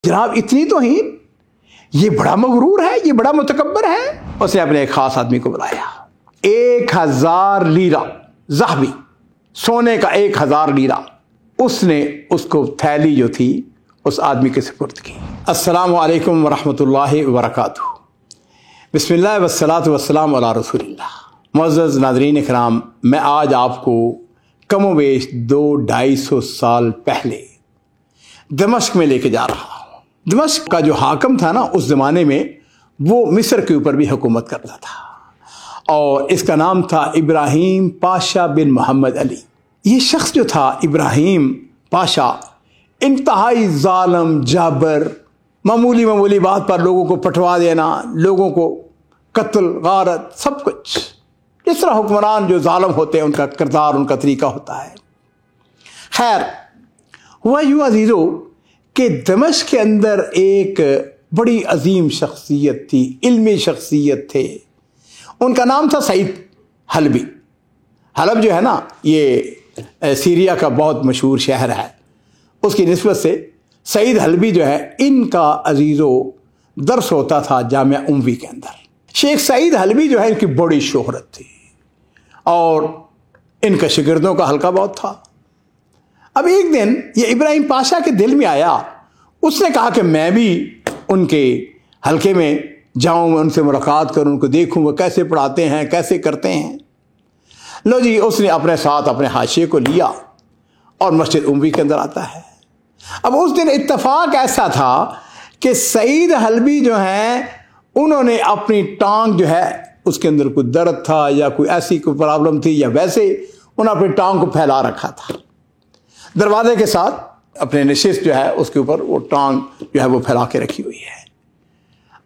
جناب اتنی توہین، یہ بڑا مغرور ہے، یہ بڑا متکبر ہے۔ اس نے اپنے ایک خاص آدمی کو بلایا، 1000 لیرہ ذهبی، سونے کا 1000 لیرہ، اس نے اس کو تھیلی جو تھی اس آدمی کے سپرد کی۔ السلام علیکم ورحمۃ اللہ وبرکاتہ۔ بسم اللہ والصلاۃ والسلام علی رسول اللہ۔ معزز ناظرین اکرام، میں آج آپ کو کم و بیش 200-250 سال پہلے دمشق میں لے کے جا رہا ہوں۔ دمشق کا جو حاکم تھا نا اس زمانے میں، وہ مصر کے اوپر بھی حکومت کرتا تھا، اور اس کا نام تھا ابراہیم پاشا بن محمد علی۔ یہ شخص جو تھا ابراہیم پاشا، انتہائی ظالم، جابر، معمولی بات پر لوگوں کو پٹوا دینا، لوگوں کو قتل، غارت، سب کچھ۔ اس طرح حکمران جو ظالم ہوتے ہیں ان کا کردار، ان کا طریقہ ہوتا ہے۔ خیر، ہوا یوں عزیزو کہ دمشق کے اندر ایک بڑی عظیم شخصیت تھی، علمی شخصیت تھے، ان کا نام تھا سعید حلبی۔ حلب جو ہے نا، یہ سیریا کا بہت مشہور شہر ہے، اس کی نسبت سے سعید حلبی جو ہے، ان کا عزیزو درس ہوتا تھا جامعہ اموی کے اندر۔ شیخ سعید حلبی جو ہے، ان کی بڑی شہرت تھی اور ان کا شاگردوں کا حلقہ بہت تھا۔ اب ایک دن یہ ابراہیم پاشا کے دل میں آیا، اس نے کہا کہ میں بھی ان کے حلقے میں جاؤں، میں ان سے ملاقات کروں، ان کو دیکھوں وہ کیسے پڑھاتے ہیں، کیسے کرتے ہیں۔ لو جی، اس نے اپنے ساتھ اپنے حاشیے کو لیا اور مسجد اموی کے اندر آتا ہے۔ اب اس دن اتفاق ایسا تھا کہ سعید حلبی جو ہیں، انہوں نے اپنی ٹانگ جو ہے، اس کے اندر کوئی درد تھا یا کوئی ایسی کوئی پرابلم تھی، یا ویسے انہوں نے اپنی ٹانگ کو پھیلا رکھا تھا۔ دروازے کے ساتھ اپنے نشست جو ہے اس کے اوپر وہ ٹانگ جو ہے وہ پھیلا کے رکھی ہوئی ہے۔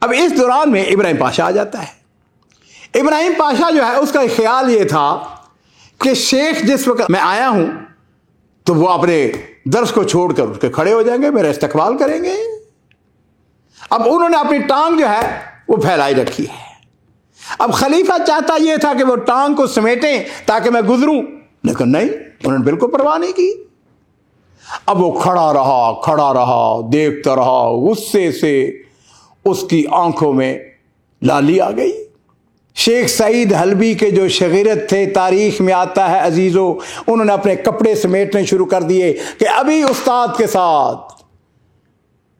اب اس دوران میں ابراہیم پاشا آ جاتا ہے۔ ابراہیم پاشا جو ہے، اس کا خیال یہ تھا کہ شیخ جس وقت میں آیا ہوں تو وہ اپنے درس کو چھوڑ کر اٹھ کے کھڑے ہو جائیں گے، میرا استقبال کریں گے۔ اب انہوں نے اپنی ٹانگ جو ہے وہ پھیلائی رکھی ہے۔ اب خلیفہ چاہتا یہ تھا کہ وہ ٹانگ کو سمیٹیں تاکہ میں گزروں، لیکن نہیں، انہوں نے بالکل پرواہ نہیں کی۔ اب وہ کھڑا رہا، دیکھتا رہا، غصے سے اس کی آنکھوں میں لالی آ گئی۔ شیخ سعید حلبی کے جو شاگرد تھے، تاریخ میں آتا ہے عزیزو، انہوں نے اپنے کپڑے سمیٹنے شروع کر دیے کہ ابھی استاد کے ساتھ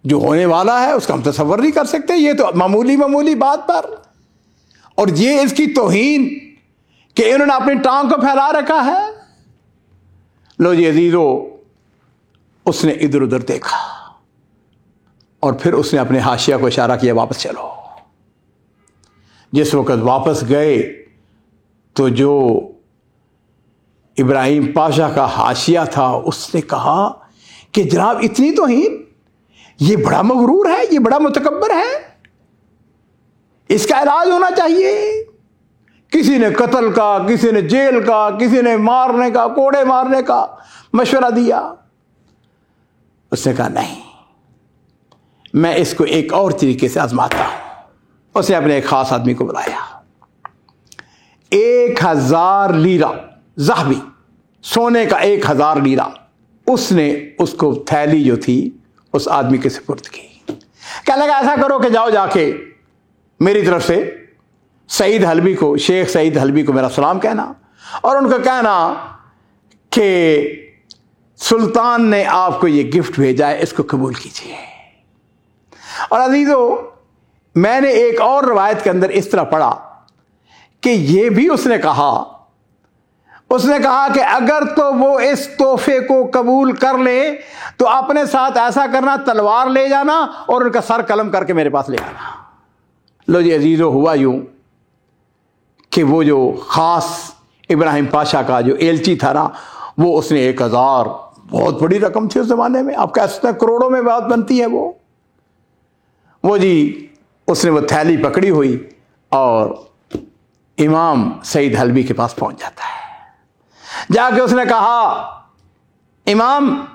جو ہونے والا ہے اس کا ہم تصور نہیں کر سکتے، یہ تو معمولی بات پر، اور یہ اس کی توہین کہ انہوں نے اپنی ٹانگ کو پھیلا رکھا ہے۔ لو جی عزیزو، اس نے ادھر ادھر دیکھا اور پھر اس نے اپنے حاشیہ کو اشارہ کیا، واپس چلو۔ جس وقت واپس گئے تو جو ابراہیم پاشا کا حاشیہ تھا، اس نے کہا کہ جناب اتنی توہین، یہ بڑا مغرور ہے، یہ بڑا متکبر ہے، اس کا علاج ہونا چاہیے۔ کسی نے قتل کا، کسی نے جیل کا، کسی نے مارنے کا، کوڑے مارنے کا مشورہ دیا۔ اس نے کہا نہیں، میں اس کو ایک اور طریقے سے آزماتا ہوں۔ اس نے اپنے ایک خاص آدمی کو بلایا، 1000 لیرہ ذهبی، سونے کا 1000 لیرہ، اس نے اس کو تھیلی جو تھی اس آدمی کے سپرد کی۔ کہنے لگا ایسا کرو کہ جاؤ، جا کے میری طرف سے سعید حلبی کو، شیخ سعید حلبی کو میرا سلام کہنا، اور ان کو کہنا کہ سلطان نے آپ کو یہ گفٹ بھیجا ہے، اس کو قبول کیجیے۔ اور عزیزو، میں نے ایک اور روایت کے اندر اس طرح پڑھا کہ یہ بھی اس نے کہا کہ اگر تو وہ اس تحفے کو قبول کر لے تو اپنے ساتھ ایسا کرنا، تلوار لے جانا اور ان کا سر قلم کر کے میرے پاس لے آنا۔ لو جی عزیزو، ہوا یوں کہ وہ جو خاص ابراہیم پاشا کا جو ایلچی تھا نا، وہ اس نے 1000، بہت بڑی رقم تھی اس زمانے میں، آپ کہہ سکتے ہیں کروڑوں میں بات بنتی ہے وہ جی، اس نے وہ تھیلی پکڑی ہوئی اور امام سعید حلبی کے پاس پہنچ جاتا ہے۔ جا کے اس نے کہا، امام،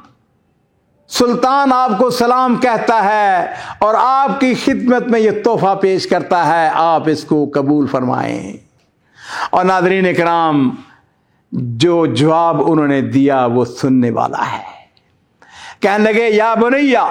سلطان آپ کو سلام کہتا ہے اور آپ کی خدمت میں یہ تحفہ پیش کرتا ہے، آپ اس کو قبول فرمائیں۔ اور ناظرین اکرام، جو جواب انہوں نے دیا وہ سننے والا ہے۔ کہنے لگے، یا بنیا،